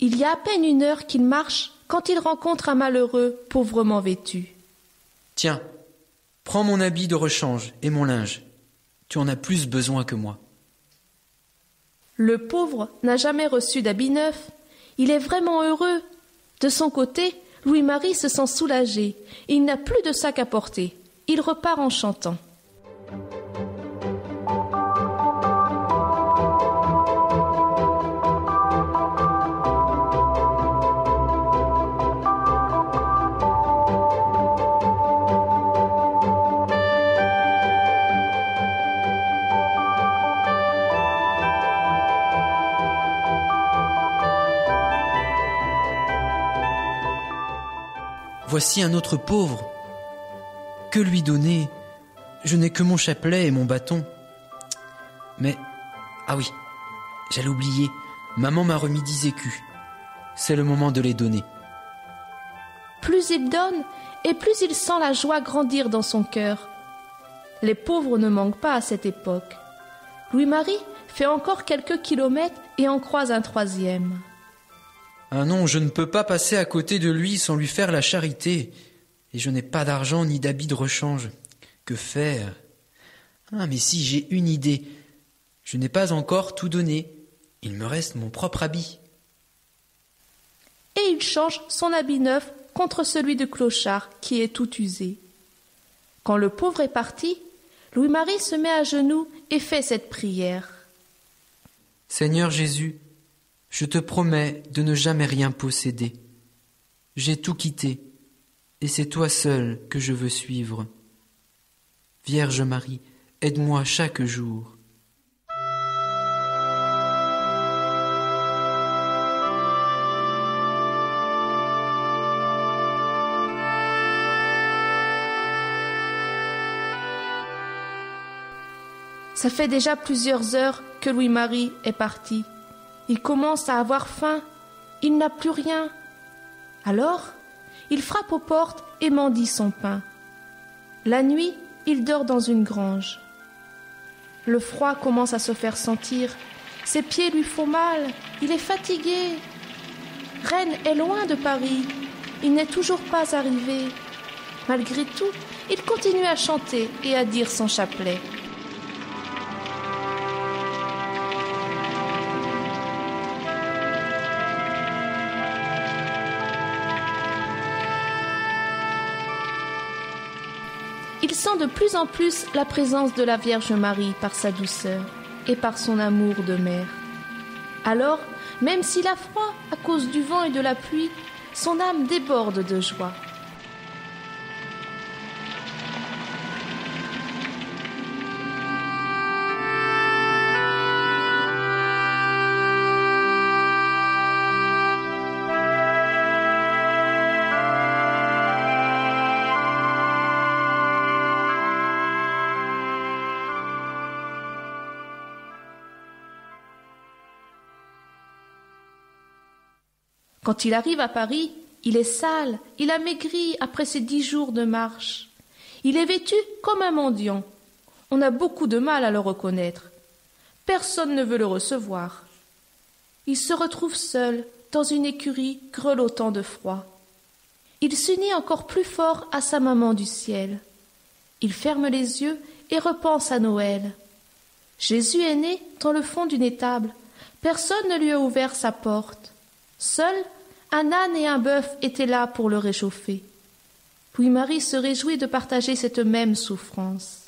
Il y a à peine 1 heure qu'il marche quand il rencontre un malheureux pauvrement vêtu. « Tiens, prends mon habit de rechange et mon linge. Tu en as plus besoin que moi. » Le pauvre n'a jamais reçu d'habit neuf. Il est vraiment heureux. De son côté, Louis-Marie se sent soulagé. Il n'a plus de sac à porter. Il repart en chantant. Voici un autre pauvre. Que lui donner ? Je n'ai que mon chapelet et mon bâton. Mais, ah oui, j'allais oublier, maman m'a remis 10 écus. C'est le moment de les donner. Plus il donne, et plus il sent la joie grandir dans son cœur. Les pauvres ne manquent pas à cette époque. Louis-Marie fait encore quelques kilomètres et en croise un 3e. Ah non, je ne peux pas passer à côté de lui sans lui faire la charité. Et je n'ai pas d'argent ni d'habit de rechange. Que faire ? Ah, mais si, j'ai une idée. Je n'ai pas encore tout donné. Il me reste mon propre habit. Et il change son habit neuf contre celui de clochard qui est tout usé. Quand le pauvre est parti, Louis-Marie se met à genoux et fait cette prière. Seigneur Jésus, je te promets de ne jamais rien posséder. J'ai tout quitté, et c'est toi seul que je veux suivre. Vierge Marie, aide-moi chaque jour. Ça fait déjà plusieurs heures que Louis-Marie est parti. Il commence à avoir faim. Il n'a plus rien. Alors, il frappe aux portes et mendie son pain. La nuit, il dort dans une grange. Le froid commence à se faire sentir. Ses pieds lui font mal. Il est fatigué. Rennes est loin de Paris. Il n'est toujours pas arrivé. Malgré tout, il continue à chanter et à dire son chapelet. Il sent de plus en plus la présence de la Vierge Marie par sa douceur et par son amour de mère. Alors, même s'il a froid à cause du vent et de la pluie, son âme déborde de joie. Quand il arrive à Paris, il est sale, il a maigri après ses 10 jours de marche. Il est vêtu comme un mendiant. On a beaucoup de mal à le reconnaître. Personne ne veut le recevoir. Il se retrouve seul dans une écurie grelottant de froid. Il s'unit encore plus fort à sa maman du ciel. Il ferme les yeux et repense à Noël. Jésus est né dans le fond d'une étable. Personne ne lui a ouvert sa porte. Seul, un âne et un bœuf étaient là pour le réchauffer. Louis-Marie se réjouit de partager cette même souffrance.